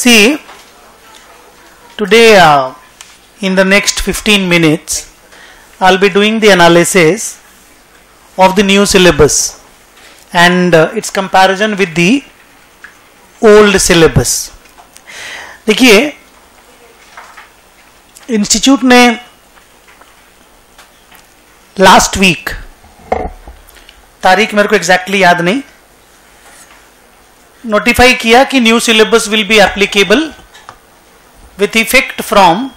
See, today in the next 15 minutes, I'll be doing the analysis of the new syllabus and its comparison with the old syllabus. देखिए, institute ने last week, तारीख मेरे को exactly याद नहीं, notify किया कि new syllabus will be applicable with effect from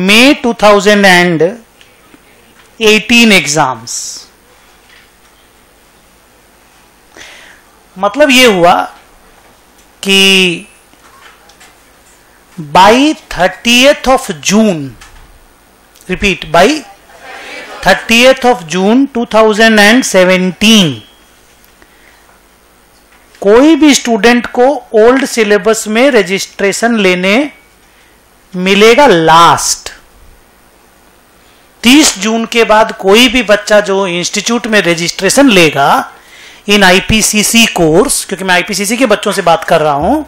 May 2018 exams. मतलब ये हुआ कि by 30th of June, repeat, by 30th of June 2017 कोई भी स्टूडेंट को ओल्ड सिलेबस में रजिस्ट्रेशन लेने मिलेगा लास्ट. 30 जून के बाद कोई भी बच्चा जो इंस्टीट्यूट में रजिस्ट्रेशन लेगा इन आईपीसीसी कोर्स, क्योंकि मैं आईपीसीसी के बच्चों से बात कर रहा हूं,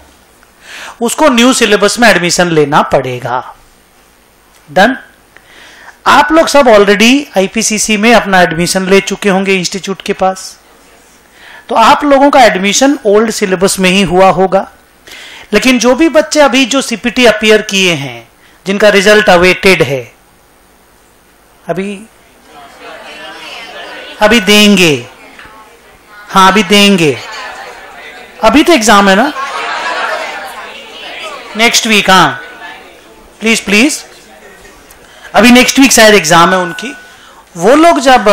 उसको न्यू सिलेबस में एडमिशन लेना पड़ेगा. डन. आप लोग सब ऑलरेडी आईपीसीसी में अपना एडमिशन ले चुके होंगे इंस्टीट्यूट के पास, तो आप लोगों का एडमिशन ओल्ड सिलेबस में ही हुआ होगा. लेकिन जो भी बच्चे अभी जो सीपीटी अपीयर किए हैं, जिनका रिजल्ट अवेटेड है, अभी देंगे. हाँ, अभी देंगे. अभी तो एग्जाम है ना, नेक्स्ट वीक. हाँ, प्लीज प्लीज, अभी नेक्स्ट वीक शायद एग्जाम है उनकी. वो लोग जब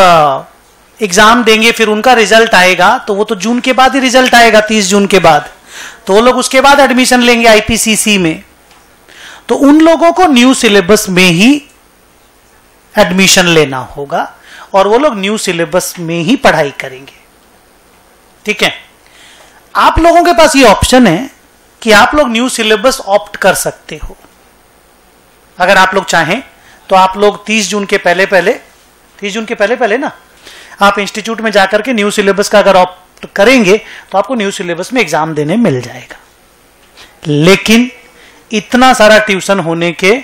एग्जाम देंगे फिर उनका रिजल्ट आएगा, तो वो तो जून के बाद ही रिजल्ट आएगा, 30 जून के बाद, तो वो लोग उसके बाद एडमिशन लेंगे आईपीसीसी में. तो उन लोगों को न्यू सिलेबस में ही एडमिशन लेना होगा और वो लोग न्यू सिलेबस में ही पढ़ाई करेंगे. ठीक है. आप लोगों के पास ये ऑप्शन है कि आप लोग न्यू सिलेबस ऑप्ट कर सकते हो. अगर आप लोग चाहें तो आप लोग 30 जून के पहले ना आप इंस्टीट्यूट में जाकर के न्यू सिलेबस का अगर ऑप्ट करेंगे तो आपको न्यू सिलेबस में एग्जाम देने मिल जाएगा. लेकिन इतना सारा ट्यूशन होने के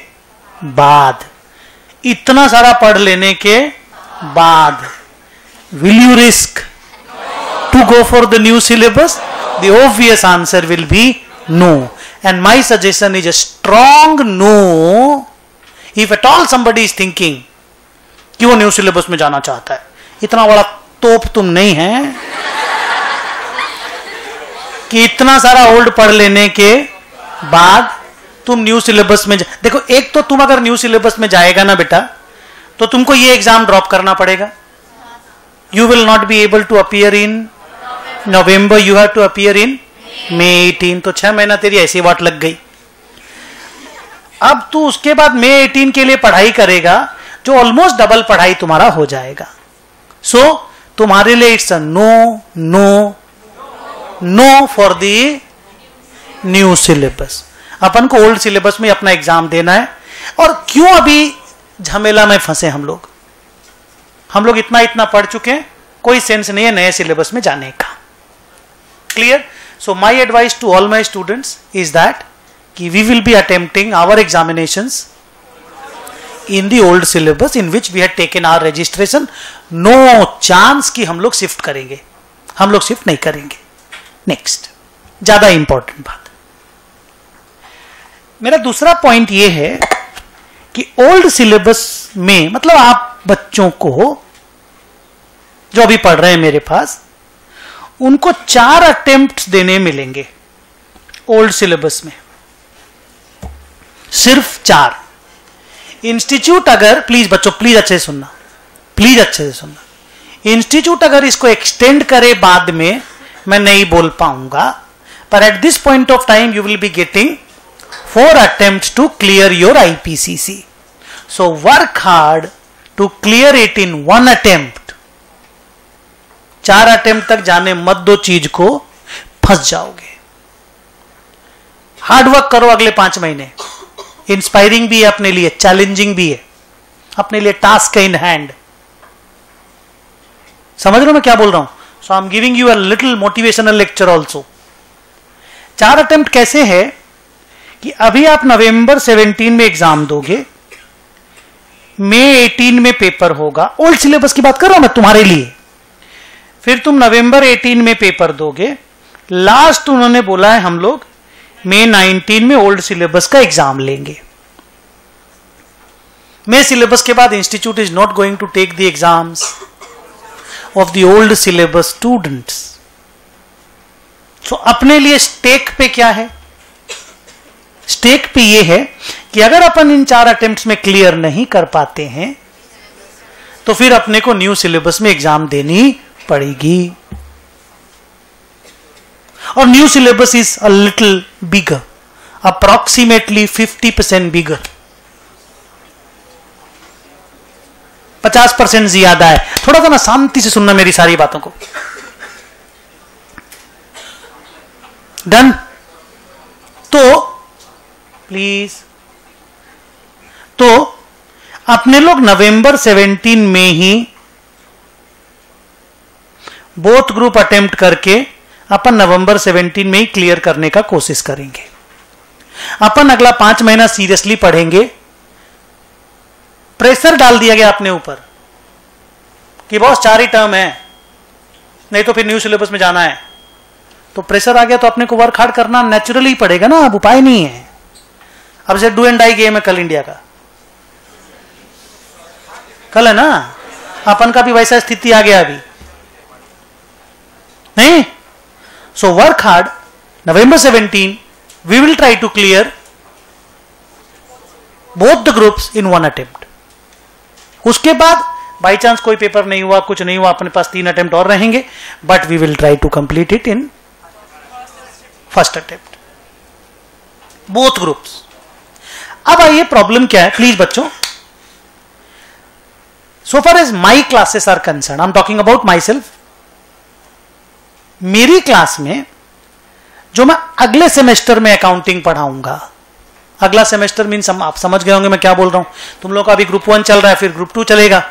बाद, इतना सारा पढ़ लेने के बाद, will you risk to go for the new syllabus? The obvious answer will be no. And my suggestion is a strong no. If at all somebody is thinking कि वो न्यू सिलेबस में जाना चाहता है, इतना बड़ा तोप तुम नहीं है कि इतना सारा ओल्ड पढ़ लेने के बाद तुम न्यू सिलेबस में देखो. एक तो तुम अगर न्यू सिलेबस में जाएगा ना बेटा, तो तुमको ये एग्जाम ड्रॉप करना पड़ेगा. You will not be able to appear in November, you have to appear in May 18. तो 6 महीना तेरी ऐसी वाट लग गई. अब तू उसके बाद May 18 के लिए पढ़ाई करेगा, जो ऑलमोस्ट डबल पढ़ाई तुम्हारा हो जाएगा. सो तुम्हारे लिए it's a no no no for the new syllabus. अपन को ओल्ड सिलेबस में अपना एग्जाम देना है. और क्यों अभी झमेला में फंसे हम लोग इतना पढ़ चुके हैं, कोई सेंस नहीं है नए सिलेबस में जाने का. Clear? So my advice to all my students is that कि we will be attempting our examinations in the old syllabus in which we had taken our registration. No chance कि हम लोग शिफ्ट करेंगे, हम लोग शिफ्ट नहीं करेंगे. Next, ज्यादा इंपॉर्टेंट बात, मेरा दूसरा पॉइंट ये है कि ओल्ड सिलेबस में, मतलब आप बच्चों को जो अभी पढ़ रहे हैं मेरे पास, उनको 4 अटेम्प्ट्स देने मिलेंगे ओल्ड सिलेबस में, सिर्फ 4. इंस्टीट्यूट अगर, प्लीज बच्चों प्लीज अच्छे से सुनना, इंस्टीट्यूट अगर इसको एक्सटेंड करे बाद में, मैं नहीं बोल पाऊंगा, पर at this point of time you will be getting 4 attempts to clear your IPCC. So work hard to clear it in 1 attempt. 4 attempt तक जाने मत दो चीज को, फंस जाओगे. हार्डवर्क करो अगले 5 महीने. इंस्पायरिंग भी है अपने लिए, चैलेंजिंग भी है अपने लिए, टास्क इन हैंड. समझ रहे हो मैं क्या बोल रहा हूं? So I am giving you a little motivational lecture also. 4 attempt कैसे है कि अभी आप नवंबर 17 में एग्जाम दोगे, मई 18 में पेपर होगा, ओल्ड सिलेबस की बात कर रहा हूं मैं तुम्हारे लिए। फिर तुम नवंबर 18 में पेपर दोगे, लास्ट उन्होंने बोला है हम लोग मई 19 में ओल्ड सिलेबस का एग्जाम लेंगे। मई सिलेबस के बाद institute is not going to take the exams of the old syllabus students. So अपने लिए स्टेक पे क्या है? स्टेक पे ये है कि अगर अपन इन 4 अटेम्प्ट्स में क्लियर नहीं कर पाते हैं तो फिर अपने को न्यू सिलेबस में एग्जाम देनी पड़ेगी। और new syllabus is a little bigger, approximately 50% बिगर, 50% ज्यादा है। थोड़ा सा ना शांति से सुनना मेरी सारी बातों को। डन? तो प्लीज, तो अपने लोग नवंबर 17 में ही बोथ ग्रुप अटेम्प्ट करके अपन नवंबर 17 में ही क्लियर करने का कोशिश करेंगे। अपन अगला 5 महीना सीरियसली पढ़ेंगे। प्रेशर डाल दिया गया अपने ऊपर कि बॉस 4 ही टर्म है, नहीं तो फिर न्यू सिलेबस में जाना है। तो प्रेशर आ गया तो अपने को वर्क हार्ड करना नेचुरली पड़ेगा ना, अब उपाय नहीं है। अब से डू एंड डाई गेम है कल इंडिया का, कल है ना, अपन का भी वैसा स्थिति आ गया अभी नहीं। So work hard, November 17 we will try to clear both the groups in 1 attempt. उसके बाद बाई चांस कोई पेपर नहीं हुआ, कुछ नहीं हुआ, अपने पास 3 अटेम्प्ट और रहेंगे, but we will try to complete it in first attempt, both groups. अब आइए प्रॉब्लम क्या है प्लीज बच्चों। So far as my classes are concern, I am talking about myself. मेरी क्लास में जो मैं अगले सेमेस्टर में अकाउंटिंग पढ़ाऊंगा, अगला सेमेस्टर मीन्स आप समझ गए होंगे मैं क्या बोल रहा हूं। तुम लोग का अभी ग्रुप 1 चल रहा है, फिर ग्रुप 2 चलेगा।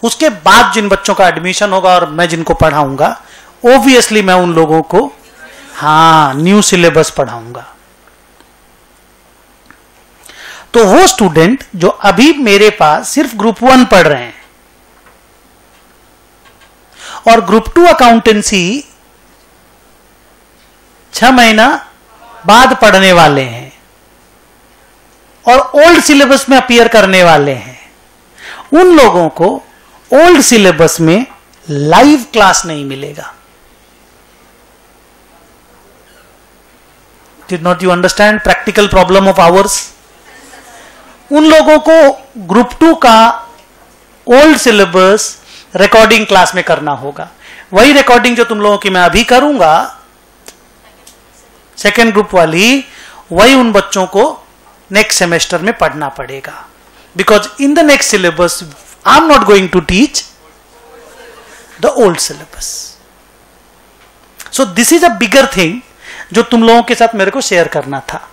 उसके बाद जिन बच्चों का एडमिशन होगा और मैं जिनको पढ़ाऊंगा, ऑब्वियसली मैं उन लोगों को न्यू सिलेबस पढ़ाऊंगा। तो वो स्टूडेंट जो अभी मेरे पास सिर्फ ग्रुप 1 पढ़ रहे हैं और ग्रुप 2 अकाउंटेंसी 6 महीना बाद पढ़ने वाले हैं और ओल्ड सिलेबस में अपीयर करने वाले हैं, उन लोगों को ओल्ड सिलेबस में लाइव क्लास नहीं मिलेगा। Did not you understand practical problem of hours? उन लोगों को ग्रुप 2 का ओल्ड सिलेबस रिकॉर्डिंग क्लास में करना होगा। वही रिकॉर्डिंग जो तुम लोगों की मैं अभी करूंगा, सेकेंड ग्रुप वाली, वही उन बच्चों को नेक्स्ट सेमेस्टर में पढ़ना पड़ेगा। Because in the next syllabus I am not going to teach the old syllabus. So this is a bigger thing जो तुम लोगों के साथ मेरे को शेयर करना था।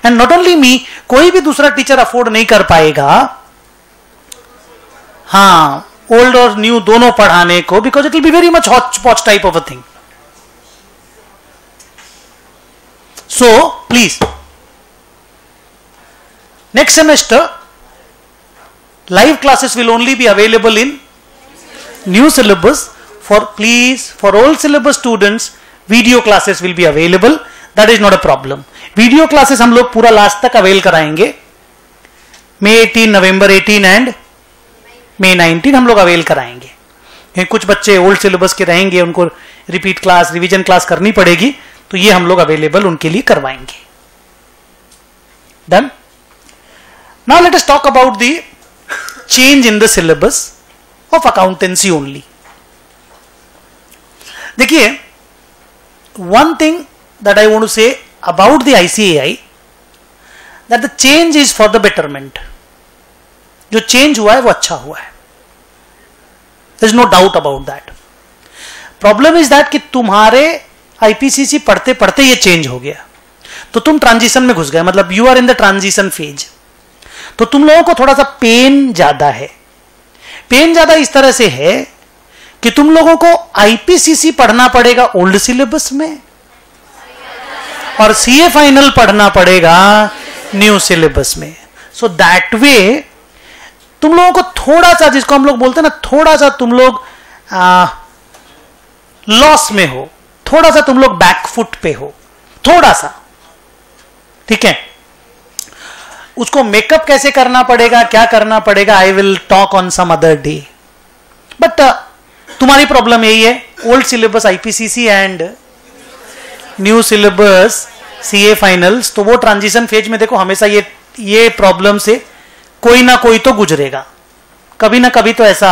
एंड नॉट ओनली मी, कोई भी दूसरा टीचर अफोर्ड नहीं कर पाएगा ओल्ड और न्यू दोनों पढ़ाने को, because it will be very much hotchpotch type of a thing. So please, next semester live classes will only be available in new syllabus. For all syllabus students video classes will be available. That is not a problem. Video classes हम लोग पूरा last तक avail कराएंगे। May 18, November 18 and May 19 हम लोग avail कराएंगे। कुछ बच्चे ओल्ड सिलेबस के रहेंगे, उनको रिपीट क्लास, रिवीजन क्लास करनी पड़ेगी, तो ये हम लोग अवेलेबल उनके लिए करवाएंगे। Done? Now let us talk about the change in the syllabus of accountancy only. देखिए, one thing that I want to say about the ICAI, that the change is for the betterment. जो change हुआ है वो अच्छा हुआ है, there is no doubt about that. Problem is that कि तुम्हारे IPCC पढ़ते पढ़ते ये चेंज हो गया, तो तुम ट्रांजिशन में घुस गए, मतलब you are in the transition phase. तो तुम लोगों को थोड़ा सा पेन ज्यादा है। पेन ज्यादा इस तरह से है कि तुम लोगों को IPCC पढ़ना पड़ेगा ओल्ड सिलेबस में, और सीए फाइनल पढ़ना पड़ेगा न्यू सिलेबस में। सो दैट वे तुम लोगों को थोड़ा सा, जिसको हम लोग बोलते हैं ना, थोड़ा सा तुम लोग लॉस में हो, थोड़ा सा तुम लोग बैकफुट पे हो, थोड़ा सा, ठीक है। उसको मेकअप कैसे करना पड़ेगा, क्या करना पड़ेगा, I will talk on some other day. But तुम्हारी प्रॉब्लम यही है, old syllabus IPCC and new syllabus CA finals, तो वो ट्रांजिशन फेज में देखो हमेशा ये प्रॉब्लम से कोई ना कोई तो गुजरेगा, कभी ना कभी तो ऐसा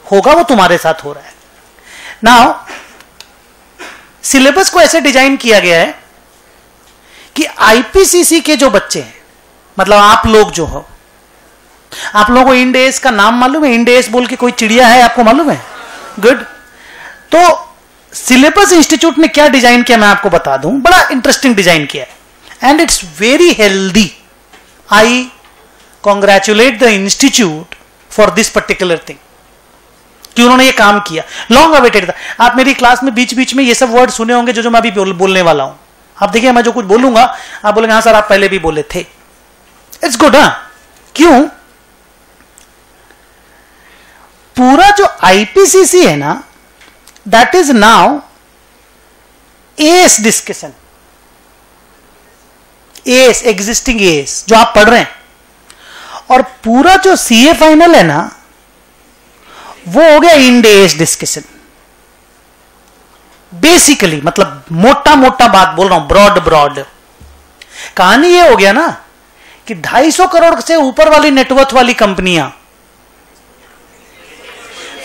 होगा, वो तुम्हारे साथ हो रहा है। नाउ सिलेबस को ऐसे डिजाइन किया गया है कि आईपीसीसी के जो बच्चे हैं, मतलब आप लोग जो हो, आप लोगों को इंड एस का नाम मालूम है? इंड एस बोल के कोई चिड़िया है, आपको मालूम है? गुड। तो सिलेबस इंस्टीट्यूट ने क्या डिजाइन किया मैं आपको बता दूं, बड़ा इंटरेस्टिंग डिजाइन किया है and it's very healthy. I congratulate the institute for this particular thing कि उन्होंने ये काम किया, लॉन्ग अवेटेड था। आप मेरी क्लास में बीच बीच में ये सब वर्ड सुने होंगे जो मैं अभी बोलने वाला हूं। आप देखिए, मैं जो कुछ बोलूंगा आप बोलेंगे हाँ सर आप पहले भी बोले थे। It's good. क्यों? पूरा जो आईपीसीसी है ना, that is now as discussion, as existing as जो आप पढ़ रहे हैं, और पूरा जो सीए फाइनल है ना वो हो गया इंड एएस डिस्कशन। बेसिकली मतलब मोटा मोटा बात बोल रहा हूं, ब्रॉड कहानी ये हो गया ना कि 250 करोड़ से ऊपर वाली नेटवर्थ वाली कंपनियां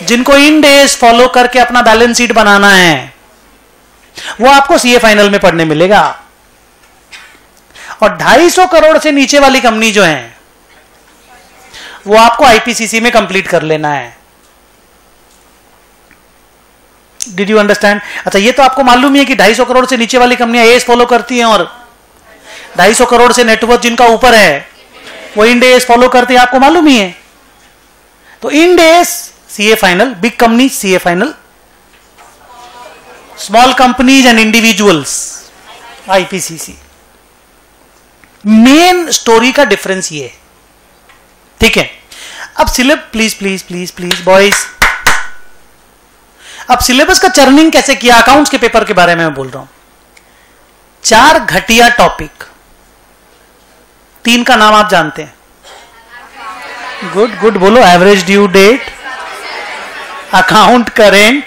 जिनको इंड एएस फॉलो करके अपना बैलेंस शीट बनाना है, वो आपको सीए फाइनल में पढ़ने मिलेगा। और 250 करोड़ से नीचे वाली कंपनी जो है वो आपको आईपीसीसी में कंप्लीट कर लेना है। Did you understand? अच्छा, ये तो आपको मालूम ही है कि 250 करोड़ से नीचे वाली कंपनियां एएस फॉलो करती हैं और 250 करोड़ से नेटवर्थ जिनका ऊपर है वो इंड एएस फॉलो करते हैं, आपको मालूम ही है। तो Ind AS CA final, big company CA final, small companies and individuals IPCC. Main story का डिफरेंस ये है, ठीक है। अब please please please please boys, अब सिलेबस का चर्निंग कैसे किया, अकाउंट्स के पेपर के बारे में मैं बोल रहा हूं। 4 घटिया टॉपिक, 3 का नाम आप जानते हैं। गुड बोलो, average due date, account current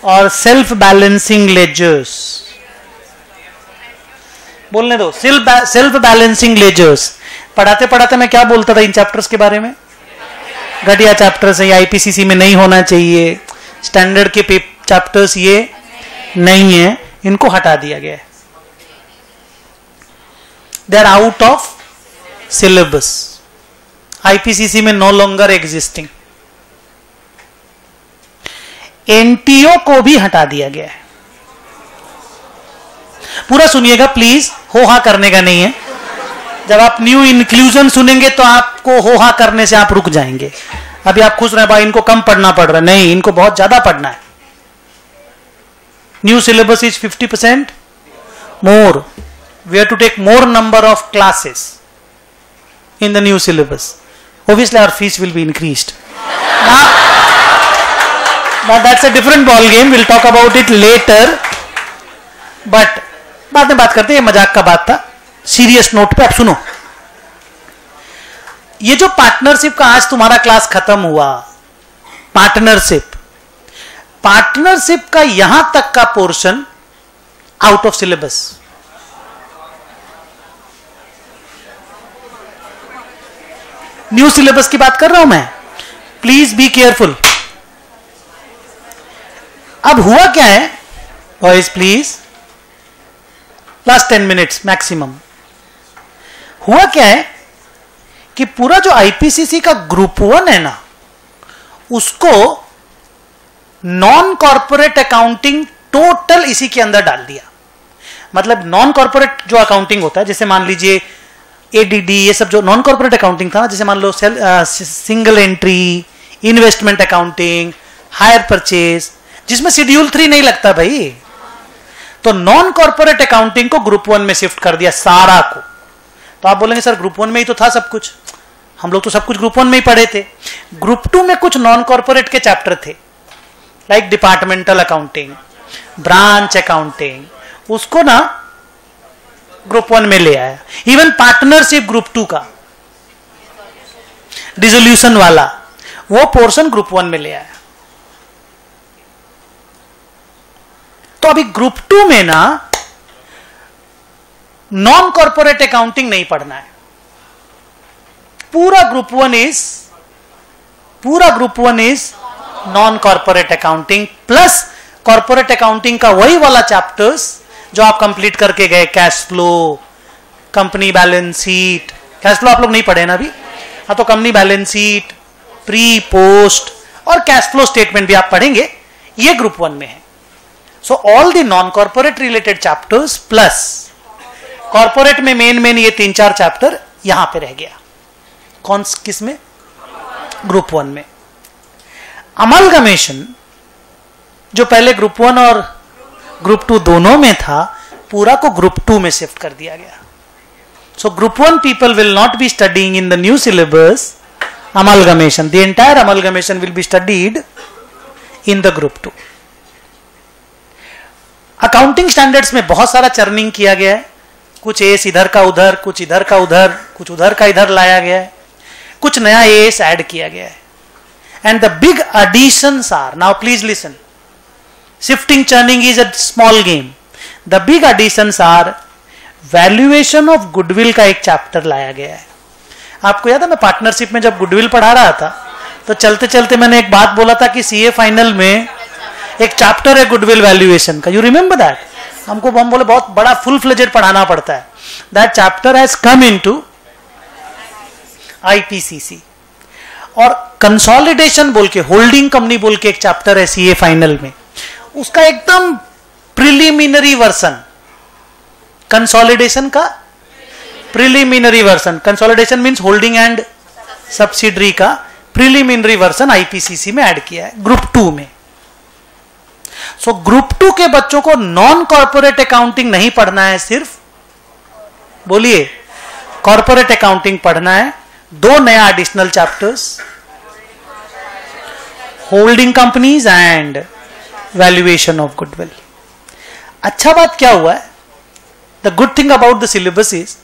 और सेल्फ बैलेंसिंग लेजर्स। बोलने दो, सेल्फ बैलेंसिंग लेजर्स। पढ़ाते पढ़ाते मैं क्या बोलता था इन चैप्टर्स के बारे में? घटिया चैप्टर्स है, ये आईपीसीसी में नहीं होना चाहिए, स्टैंडर्ड के चैप्टर्स ये नहीं है, इनको हटा दिया गया है, they are out of syllabus, IPCC में नो लॉन्गर एग्जिस्टिंग। एनटीओ को भी हटा दिया गया है। पूरा सुनिएगा प्लीज, हो हा करने का नहीं है। जब आप न्यू इंक्लूजन सुनेंगे तो आपको हो हा करने से आप रुक जाएंगे। अभी आप खुश रहे भाई इनको कम पढ़ना पड़ रहा है, नहीं, इनको बहुत ज्यादा पढ़ना है। New syllabus is 50% more, we have to take more number of classes in the new syllabus, obviously our fees will be increased. But that's a different ball game, we'll talk about it later. But बाद में बात करते हैं, मजाक का बात था। Serious note पे आप सुनो, ये जो पार्टनरशिप का आज तुम्हारा क्लास खत्म हुआ, पार्टनरशिप का यहां तक का portion out of syllabus. New syllabus की बात कर रहा हूं मैं, प्लीज बी केयरफुल। अब हुआ क्या है boys, please last 10 minutes maximum. हुआ क्या है कि पूरा जो आईपीसीसी का ग्रुप 1 है ना, उसको नॉन कॉर्पोरेट अकाउंटिंग टोटल इसी के अंदर डाल दिया। मतलब नॉन कॉर्पोरेट जो अकाउंटिंग होता है, जैसे मान लीजिए एडीडी, ये सब जो नॉन कॉर्पोरेट अकाउंटिंग था ना, जैसे मान लो single entry, investment accounting, hire purchase, जिसमें शेड्यूल 3 नहीं लगता भाई, तो नॉन कॉर्पोरेट अकाउंटिंग को ग्रुप 1 में शिफ्ट कर दिया सारा को। तो आप बोलेंगे सर ग्रुप 1 में ही तो था सब कुछ, हम लोग तो सब कुछ ग्रुप 1 में ही पढ़े थे। ग्रुप 2 में कुछ नॉन कॉर्पोरेट के चैप्टर थे, like departmental accounting, branch accounting, उसको ना ग्रुप 1 में ले आया। इवन पार्टनरशिप ग्रुप 2 का, डिसोल्यूशन वाला, वो पोर्शन ग्रुप 1 में ले आया। तो अभी ग्रुप 2 में ना नॉन कॉर्पोरेट अकाउंटिंग नहीं पढ़ना है। पूरा group 1 is non corporate accounting plus corporate accounting का वही वाला चैप्टर्स जो आप कंप्लीट करके गए, cash flow, company balance sheet. Cash flow आप लोग नहीं पढ़े ना अभी? हाँ, तो company balance sheet, pre post और कैश फ्लो स्टेटमेंट भी आप पढ़ेंगे, ये ग्रुप 1 में है। So all the non corporate related chapters plus corporate में मेन ये 3-4 चैप्टर यहां पे रह गया। कौन किस में? ग्रुप 1 में। अमलगमेशन जो पहले ग्रुप 1 और ग्रुप 2 दोनों में था, पूरा को ग्रुप 2 में शिफ्ट कर दिया गया। So group 1 people will not B studying in the new syllabus amalgamation. The entire amalgamation will be studied in the group 2. Accounting standards में बहुत सारा चर्निंग किया गया है, कुछ एस इधर का उधर, कुछ इधर का उधर, कुछ उधर का इधर लाया गया है, कुछ नया एस ऐड किया गया है. And the big additions are, now please listen, shifting churning is a small game. The big additions are valuation of goodwill का एक चैप्टर लाया गया है. आपको याद है मैं पार्टनरशिप में जब गुडविल पढ़ा रहा था तो चलते चलते मैंने एक बात बोला था कि सीए फाइनल में एक चैप्टर है गुडविल वैल्यूएशन का. You remember that? हम बोले बहुत बड़ा फुल फ्लेजेड पढ़ाना पड़ता है. That chapter has come into IPCC. और कंसोलिडेशन बोल के, होल्डिंग कंपनी बोल के एक चैप्टर है सीए फाइनल में, उसका एकदम प्रिलिमिनरी वर्सन, कंसोलिडेशन का preliminary version, consolidation means holding and subsidiary का प्रिलिमिनरी वर्सन आईपीसीसी में ऐड किया है ग्रुप 2 में. सो ग्रुप 2 के बच्चों को नॉन कॉर्पोरेट अकाउंटिंग नहीं पढ़ना है, सिर्फ बोलिए कॉर्पोरेट अकाउंटिंग पढ़ना है. 2 नया additional chapters, holding companies and valuation of goodwill. अच्छा बात क्या हुआ है, the good thing about the syllabus is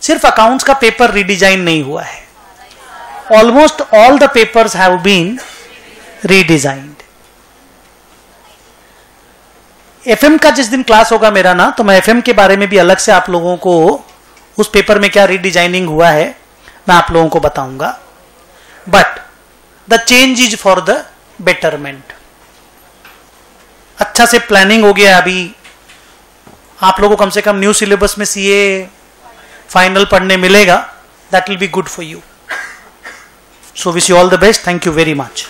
सिर्फ अकाउंट्स का पेपर रीडिजाइन नहीं हुआ है, almost all the papers have been redesigned. FM का जिस दिन क्लास होगा मेरा ना, तो मैं एफएम के बारे में भी अलग से आप लोगों को उस पेपर में क्या रीडिजाइनिंग हुआ है मैं आप लोगों को बताऊंगा. But the change is for the betterment. अच्छा से प्लानिंग हो गया. अभी आप लोगों को कम से कम न्यू सिलेबस में सीए फाइनल पढ़ने मिलेगा. That will be good for you. So wish you all the best. Thank you very much.